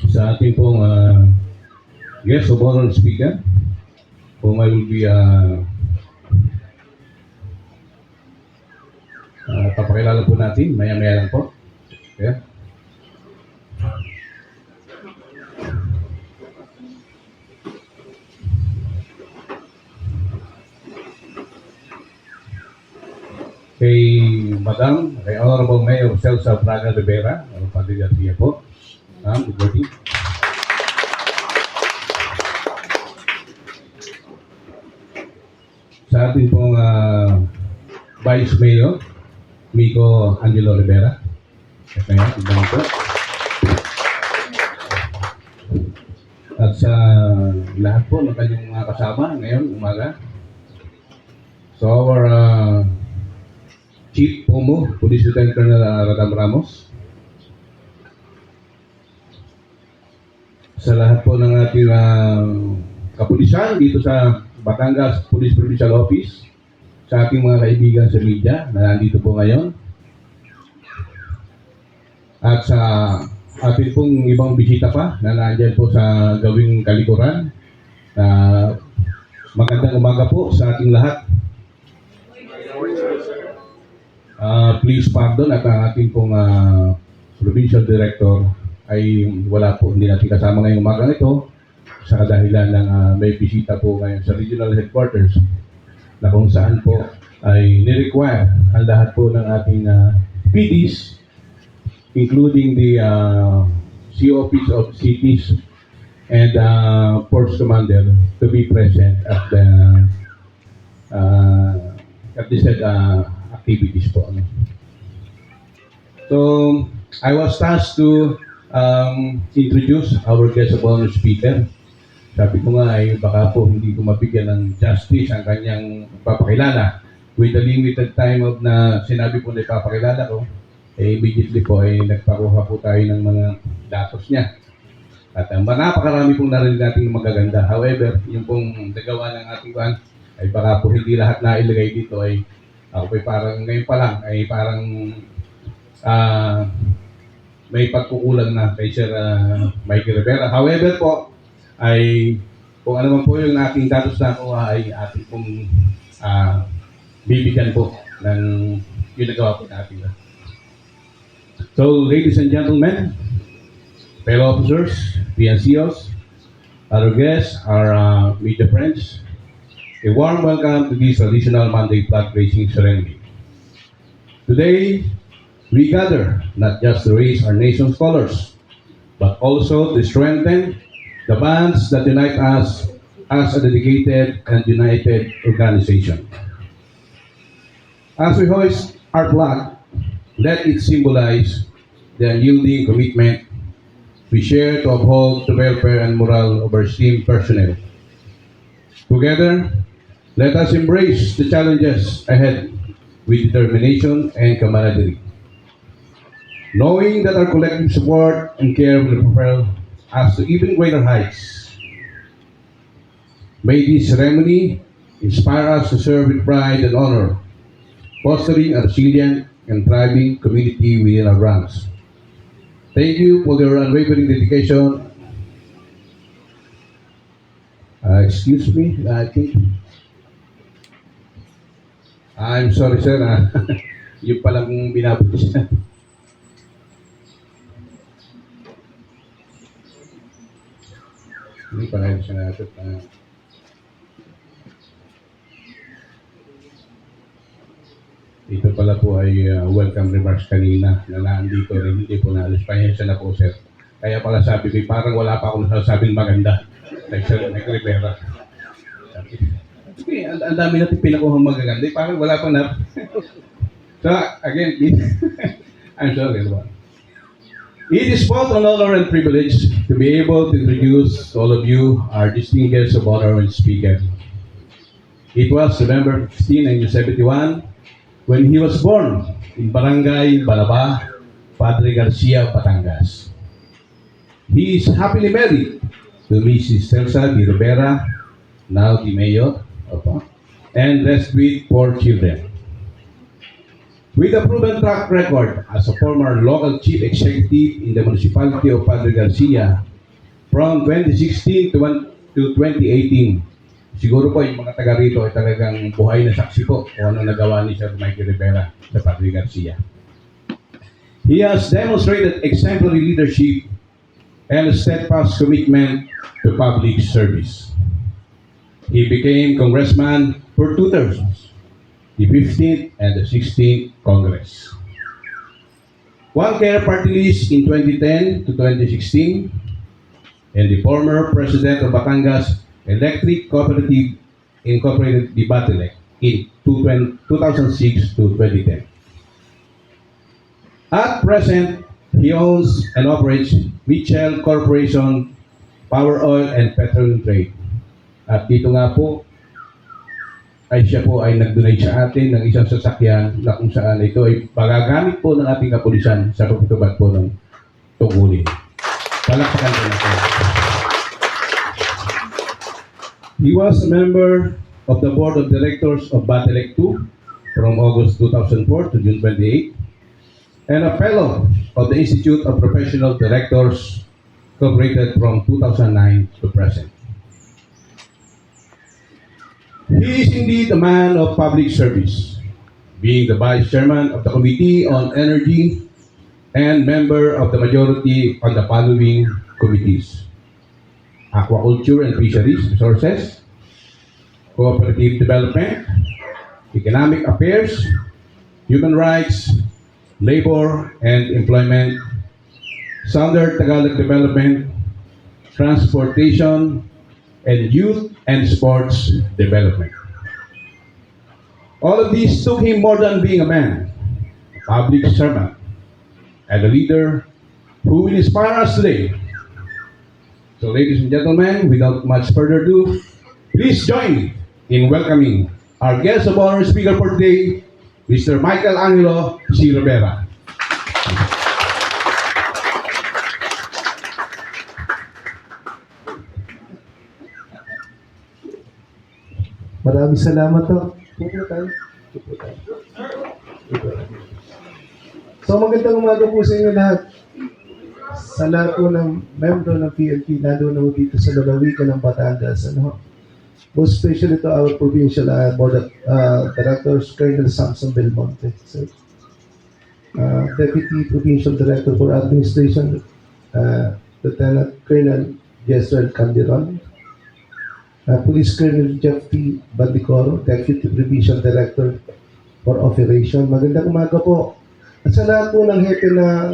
sa ating pong guest of honor speaker, whom I will be papakilala po natin, maya-maya lang po. Okay. Kay Madam, kay Honorable Mayor Celsa Braga Rivera, Padre Garcia po. Good morning. Sa ating pong Vice Mayor, Mico Angelo Rivera. Kaya, tignan po. At sa lahat po ng kanyang mga kasama ngayon, umaga. So our Chief Pomo, Police Lieutenant Colonel Radam Ramos. Sa lahat po ng ating kapulisan dito sa Batangas Police Provincial Office, sa ating mga kaibigan sa media na nandito po ngayon, at sa ating pong ibang bisita pa na nandyan po sa gawing kalikuran. Magandang umaga po sa ating lahat. Please pardon at ang ating pong Provincial Director ay wala po, hindi natin kasama ngayong umaga ito sa kadahilan ng may bisita po ngayon sa Regional Headquarters na kung saan po ay ni-require ang lahat po ng ating PDs, including the COPs of cities and Force Commander to be present at the said activities po. So, I was tasked to introduce our guest of honor speaker. Sabi ko nga ay baka po hindi ko mabigyan ng justice ang kanyang papakilala. With the limited time of na sinabi po na ipapakilala ko, immediately po ay nagpakuha po tayo ng mga datos niya. At napakarami pong narinig natin magaganda. However, yung pong nagawa ng ating ban ay baka po hindi lahat na ilagay dito ay ako ay parang ngayon pa lang ay parang may pagkukulang na kay Sir Mikey Rivera. However po, ay kung ano man po yung aking datos na kuha ay ating pong bibigyan po ng yung nagawa po natin. So, ladies and gentlemen, fellow officers, PNCOs, our guests, our media friends, a warm welcome to this traditional Monday flag raising ceremony. Today, we gather not just to raise our nation's colors, but also to strengthen the bonds that unite us as a dedicated and united organization. As we hoist our flag, let it symbolize the unyielding commitment we share to uphold the welfare and morale of our esteemed personnel. Together, let us embrace the challenges ahead with determination and camaraderie, knowing that our collective support and care will propel us to even greater heights. May this ceremony inspire us to serve with pride and honor, fostering a resilient and thriving community within our ranks. Thank you for your unwavering dedication. Excuse me, I think. I'm sorry, sir. Yung palang binabot siya. Hindi pa rin siya natin. Ito pala po ay welcome remarks kanina na nandito rin, hindi po naalis. Pasensya na po, sir. Kaya pala sabi ko, parang wala pa akong nasasabing maganda. Like Sir Mike Rivera. Okay, ang dami natin pinakuhang magaganda. Parang wala pa na. So, again, I'm sorry, everyone. It is both an honor and privilege to be able to introduce all of you our distinguished guest of honor and speaker. It was November 15, 1971, when he was born in Barangay Balaba, Padre Garcia, Batangas. He is happily married to Mrs. Celsa de Rivera, now the mayor, and blessed with 4 children. With a proven track record as a former local chief executive in the municipality of Padre Garcia, from 2016 to 2018. Siguro po yung mga taga rito ay talagang buhay na saksi po kung ano nagawa ni Sir Mikey Rivera sa Padre Garcia. He has demonstrated exemplary leadership and a steadfast commitment to public service. He became congressman for 2 terms, the 15th and the 16th Congress. One Care Party List in 2010 to 2016, and the former president of Batangas Electric Cooperative Incorporated the Batelec in 2006 to 2010. At present, he owns and operates Mitchell Corporation, Power Oil and Petroleum Trade. At dito nga po, ay siya po ay nag-donate sa atin ng isang sasakyan na kung saan ito ay magagamit po ng ating kapulisan sa pagtutupad po ng tungkulin. Palakpakan po natin. He was a member of the Board of Directors of Batelec 2 from August 2004 to June 28, and a fellow of the Institute of Professional Directors, Incorporated from 2009 to present. He is indeed a man of public service, being the Vice Chairman of the Committee on Energy and member of the majority on the following committees: Aquaculture and Fisheries Resources, Cooperative Development, Economic Affairs, Human Rights, Labor and Employment, Southern Tagalog Development, Transportation, and Youth and Sports Development. All of these took him more than being a man, a public servant, and a leader who will inspire us today. So ladies and gentlemen, without much further ado, please join me in welcoming our guest of honor speaker for today, Mr. Michael Angelo C. Rivera. Maraming salamat po. So magandang umaga po sa inyo lahat. Sa lahat po ng membro ng PNP, lalo na po dito sa lalawigan ng Batangas. Most especially to our provincial board of directors, Colonel Samson Belmonte. So, Deputy Provincial Director for Administration, Lieutenant Colonel Jezreel Calderon, Police Colonel Jeff T. Bandicoro, Deputy Provincial Director for Operation. Magandang umaga po. At sa lahat po ng hepe ng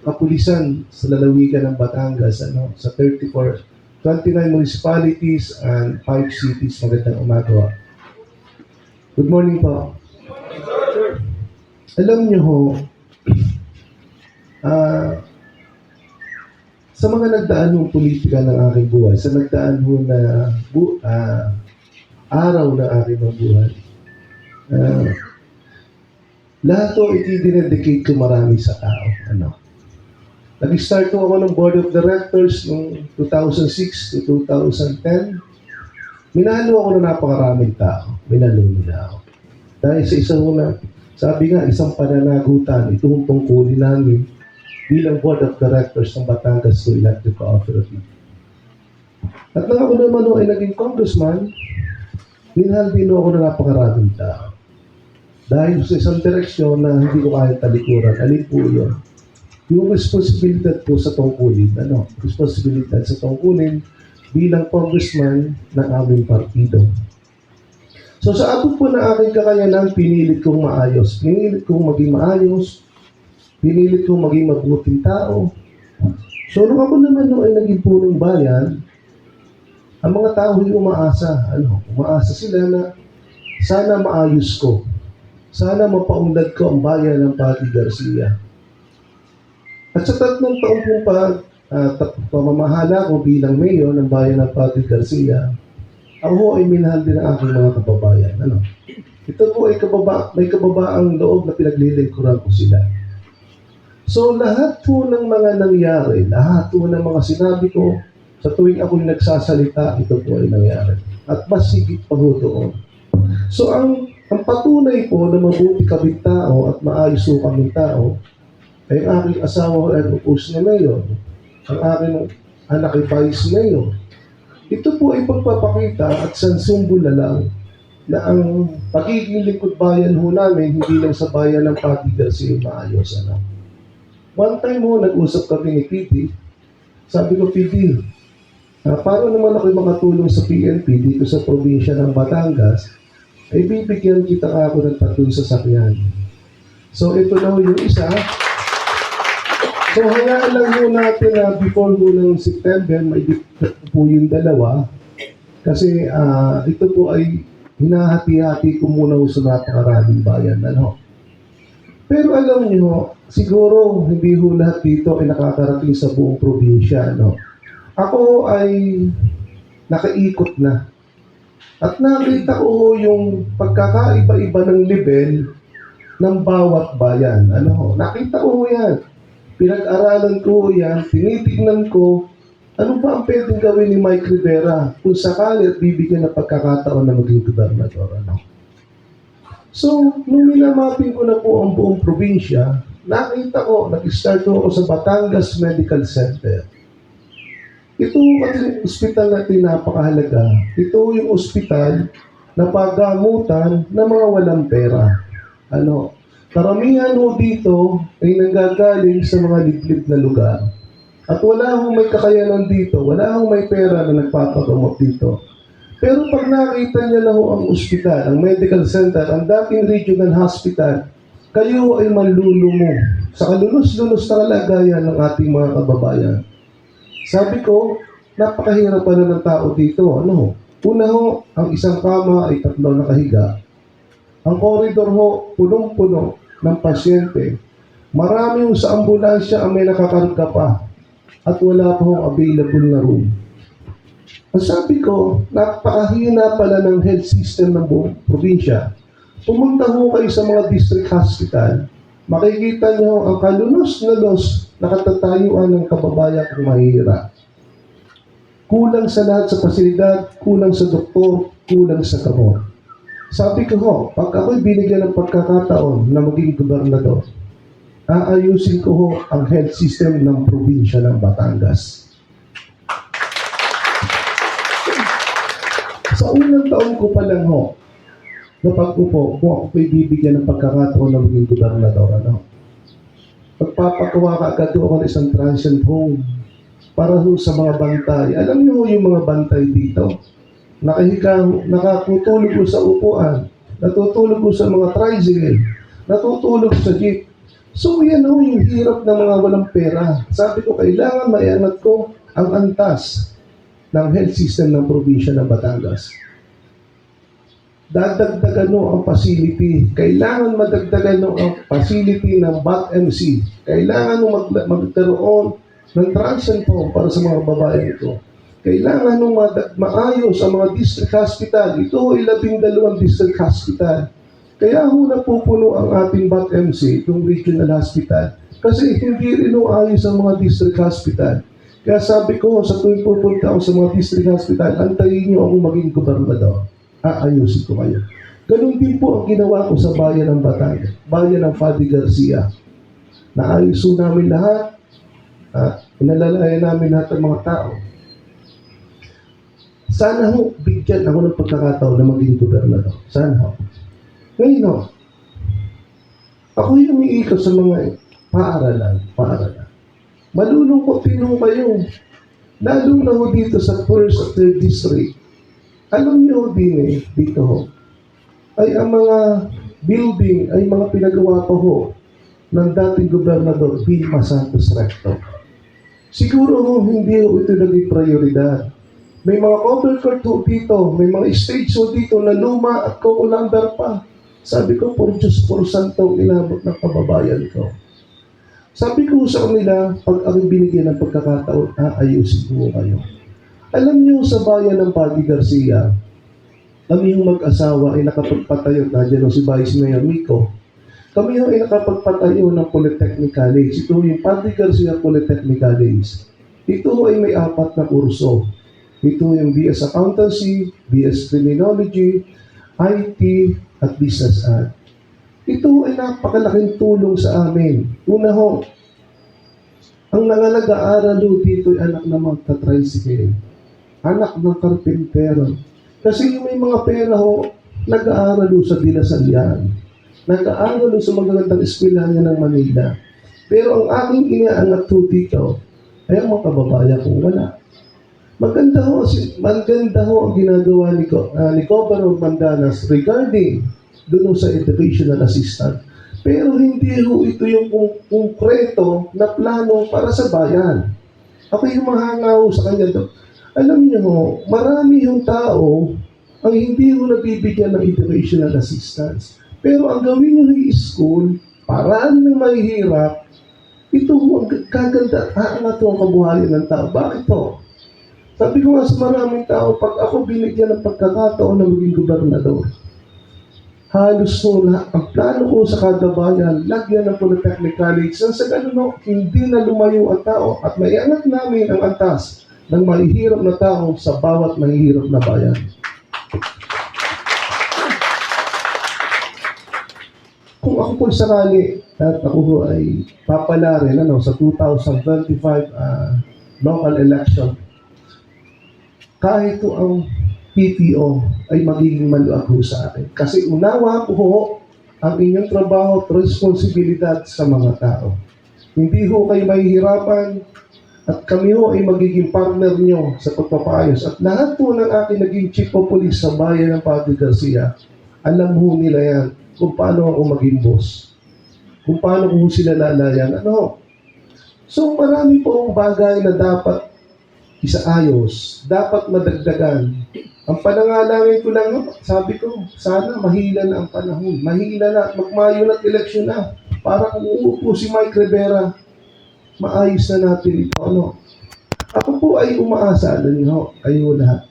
kapulisan sa lalawigan ng Batangas, sa 29 municipalities and 5 cities, magandang umaga. Good morning po. Alam niyo ho, sa mga nagdaan ng politika ng aking buhay, sa nagdaan ho na araw ng aking buhay, lahat ho i-dedicate ko marami sa tao. Nag-start ho ako ng Board of Directors noong 2006 to 2010. Minalo ako ng napakaraming tao. Minalo nila ako. Dahil sa isang sabi nga, isang pananagutan, itong tungkulin namin bilang Board of Directors ng Batangas Electric Cooperative. At nang ako naman ay naging congressman, minahal din ako ng napakaraming tao. Dahil sa isang direksyon na hindi ko kaya talikuran, alin po yun? Yung responsibilidad po sa tungkulin, responsibilidad sa tungkulin bilang congressman ng aming partido. So sa abot po na aking kakayanan, pinilit kong maayos. Pinilit kong maging maayos. Pinilit kong maging mabuting tao. So nung ako naman ay naging punong bayan, ang mga tao ay umaasa. Umaasa sila na sana maayos ko. Sana mapaunlad ko ang bayan ng Padre Garcia. At sa 3 taong pong pamamahala ko bilang mayor ng bayan ng Padre Garcia, ako ay minahal din ang aking mga kababayan. Ito po ay may kababaang loob na pinaglilingkuran ko sila. So lahat po ng mga nangyari, lahat po ng mga sinabi ko, sa tuwing ako'y nagsasalita, ito po ay nangyari. At mas higit pa ho doon. So ang patunay po na mabuti kaming tao at maayos po kaming tao ay ang aking asawa ay propose na mayor. Ang anak ni Vice Mayor. Ito po ay pagpapakita at sansumbol na lang na ang pagiging lingkod bayan ho namin, hindi lang sa bayan ng Patigas yung maayos. Ano? One time ho, nag-usap kami ni PD. Sabi ko, PD, paano naman ako makatulong sa PNP dito sa probinsya ng Batangas, ay bibigyan kita ako ng 3 sasakyan. So ito na ho yung isa. So hayaan lang ho natin na before ho ng September, may po yung 2. Kasi ito po ay hinahati-hati ko muna ho sa napakaraming bayan. Ano? Pero alam niyo, siguro hindi ho lahat dito ay nakakarating sa buong probinsya. No? Ako ay nakaikot na. At nakita ko ho yung pagkakaiba-iba ng level ng bawat bayan. Ano? Nakita ko ho yan. Pinag-aralan ko ho yan. Tinitignan ko ano ba ang pwedeng gawin ni Mike Rivera kung sakali at bibigyan ng pagkakataon na maging gobernador. Ano? So, nung minamapping ko na po ang buong probinsya, nakita ko, nag-start ako sa Batangas Medical Center. Ito ang ospital natin napakahalaga. Ito yung ospital na paggamutan ng mga walang pera. Ano? Karamihan ho dito ay nanggagaling sa mga liblib na lugar. At wala akong may kakayanan dito, wala akong may pera na nagpapagamot dito. Pero pag nakita niya na ho ang ospital, ang medical center, ang dating regional hospital, kayo ay manlulumo sa kalunos-lunos na kalagayan ng ating mga kababayan. Sabi ko, napakahirap pa na ng tao dito. Ano? Una ho, ang isang kama ay 3 nakahiga. Ang koridor ho, punong-puno ng pasyente. Marami ho sa ambulansya ang may nakakarga pa. At wala pa hong available na room. Ang sabi ko, napakahina pala ng health system ng buong probinsya. Pumunta ho kayo sa mga district hospital, makikita niyo ang kalunos-lunos na katatayuan ng kababayan kung mahirap. Kulang sa lahat sa pasilidad, kulang sa doktor, kulang sa gamot. Sabi ko ho, pag ako'y binigyan ng pagkakataon na maging gobernador, aayusin ko ho ang health system ng probinsya ng Batangas. Sa unang taon ko pa lang ho, na pag-upo, kung ako po'y bibigyan ng pagkakataon na maging gobernador, ano? Pagpapagawa ka agad ako ng isang transient home para ho sa mga bantay. Alam niyo ho yung mga bantay dito? Nakatutulog ko sa upuan, natutulog ko sa mga tricycle, natutulog sa jeep. So yan ho yung hirap ng mga walang pera. Sabi ko, kailangan maiangat ko ang antas ng health system ng probinsya ng Batangas. Dadagdagan ho ang facility. Kailangan madagdagan ho ang facility ng BAT-MC. Kailangan ho magkaroon ng transient home para sa mga babae ito. Kailangan ho maayos ang mga district hospital. Ito ho 12 district hospital. Kaya ho napupuno ang ating BAT-MC, itong regional hospital, kasi hindi rin ho ayos ang mga district hospital. Kaya sabi ko, sa tuwing pupunta ako sa mga district hospital, antayin niyo akong maging gobernador. Aayusin ko kayo. Ganun din po ang ginawa ko sa bayan ng Batangas, bayan ng Fadi Garcia. Naayos ho namin lahat, inalalayan namin lahat ng mga tao. Sana ho, bigyan ako ng pagkakataon na maging gobernador. Sana ho. Ngayon, ako yung umiikot sa mga paaralan. Malulungkot din ho kayo. Lalo na ho dito sa 1st at 3rd district. Alam niyo din dito ho, ay ang mga building ay mga pinagawa pa ho ng dating gobernador Vilma Santos Recto. Siguro ho, hindi ho ito naging prioridad. May mga cover court ho dito, may mga stage ho dito na luma at kukulamber pa. Sabi ko, por Diyos, por Santo, inabot ng kababayan ko. Sabi ko sa kanila, pag ako binigyan ng pagkakataon, aayusin ko kayo. Alam niyo, sa bayan ng Fadi Garcia, kami yung mag-asawa ay nakapagpatayo, nandiyan si Vice Mayor Mico. Kami yung ay nakapagpatayo ng Polytechnic College. Ito yung Fadi Garcia Polytechnic College. Ito ay may 4 na kurso. Ito yung BS Accountancy, BS Criminology, IT, at Business Ad. Ito ay napakalaking tulong sa amin. Una ho, Ang mga nag-aaral dito ay anak ng mga tricycle, anak ng karpintero. Kasi yung may mga pera ho, nag-aaral sa Dilasalian, nag-aaral sa magagandang eskwelahan ng Manila. Pero ang aking inaangat po dito ay ang mga kababayan kong wala. Maganda ho ang ginagawa ni Governor Mandanas regarding doon sa educational assistant. Pero hindi ho ito yung konkreto na plano para sa bayan. Ako yung mahangaw sa kanya doon. Alam niyo ho, marami yung tao ang hindi ho nabibigyan ng educational assistance. Pero ang gawin niyo yung school, paraan ng mahihirap, ito ho ang kaganda at aangat ho ang kabuhayan ng tao. Bakit ho? Sabi ko nga sa maraming tao, pag ako binigyan ng pagkakataon na maging gobernador, halos po na ang plano ko sa kada bayan, lagyan ng Polytechnic College, sa ganun hindi na lumayo ang tao at maiangat namin ang antas ng mahihirap na tao sa bawat mahihirap na bayan. Kung ako po sarali at ako po ay papala rin sa 2025 local election, kahit po ang PTO ay magiging maluag ho sa akin. Kasi unawa ko ho ang inyong trabaho at responsibilidad sa mga tao. Hindi ho kayo mahihirapan at kami ho ay magiging partner nyo sa pagpapaayos. At lahat po ng aking naging chief of police sa bayan ng Padre Garcia, alam ho nila yan kung paano ako maging boss. Kung paano ko sila lalayan. So marami po ang bagay na dapat isaayos, dapat madagdagan. Ang panangalangin ko lang, sabi ko, sana mahila na ang panahon. Mahila na, magmayo na at eleksyon na. Para kung uupo si Mike Rivera, maayos na natin ito. Ako po ay umaasa, kayo lahat.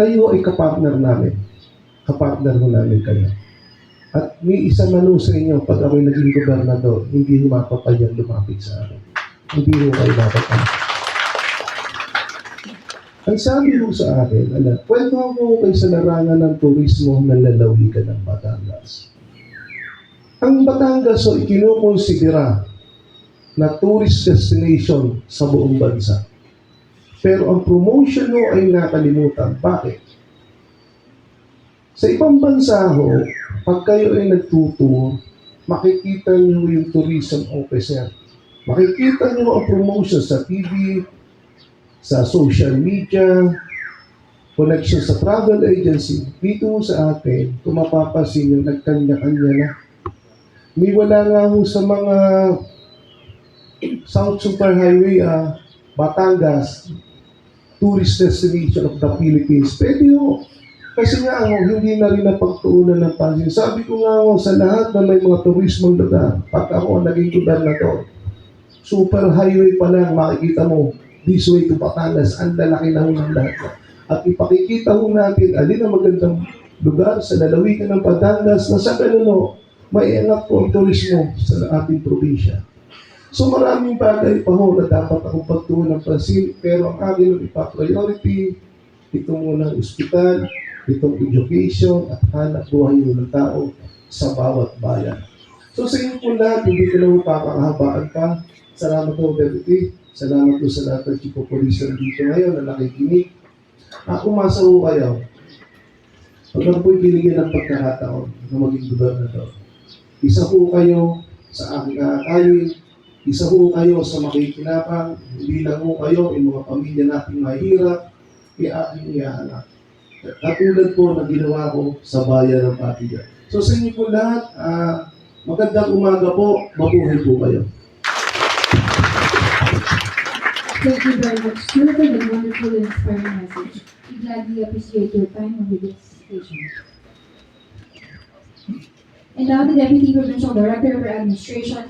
Kayo ay kapartner namin. Kapartner mo namin kayo. At may isa man sa inyo, pag ako'y naging gobernador, hindi mapapayang lumapit sa akin. Hindi ho kayo dapat. Ang sabi ho sa akin, kwento ako kayo sa larangan ng turismo ng lalawigan ng Batangas. Ang Batangas ay kinukonsidera na tourist destination sa buong bansa. Pero ang promotion ho ay nakalimutan. Bakit? Sa ibang bansa ho, pag kayo ay nagtutour, makikita niyo yung tourism officer. Makikita niyo ang promotion sa TV, sa social media, connection sa travel agency. Dito sa atin, kung mapapansin nyo, nagkanya-kanya na. May wala nga ho sa mga South Superhighway, Batangas, tourist destination of the Philippines. Pwede ho. Kasi nga hindi na rin napagtuunan ng pansin. Sabi ko nga sa lahat na may mga turismong lugar, pag ako naging gobernador, super highway pa lang, makikita mo, this way to Batangas, ang lalaki na ng lahat. At ipakikita ho natin, alin ang magandang lugar sa lalawigan ng Batangas na sa ganun maiangat po ang turismo sa ating probinsya. So maraming bagay pa ho na dapat akong pagtuunan ng pansin, pero ang akin ipa-priority, itong munang ospital, itong education, at hanap buhay ng tao sa bawat bayan. So sa inyo po lahat, hindi ko na papakahabaan pa. Salamat po, Deputy. Salamat po sa lahat ng chief of police dito ngayon na nakikinig. Umasa po kayo. Pag ako po'y binigyan ng pagkakataon na maging gobernador, isa po kayo sa aking aakayin, isa po kayo sa makikinapang, hindi lang po kayo, yung mga pamilya nating mahirap, aking iaanak. Katulad po na ginawa ko sa bayan ng Patiga. So sa inyo po lahat, magandang umaga po, mabuhay po kayo. Thank you very much, sir, for that wonderful and inspiring message. We gladly appreciate your time on this station. And now the Deputy Provincial Director for Administration,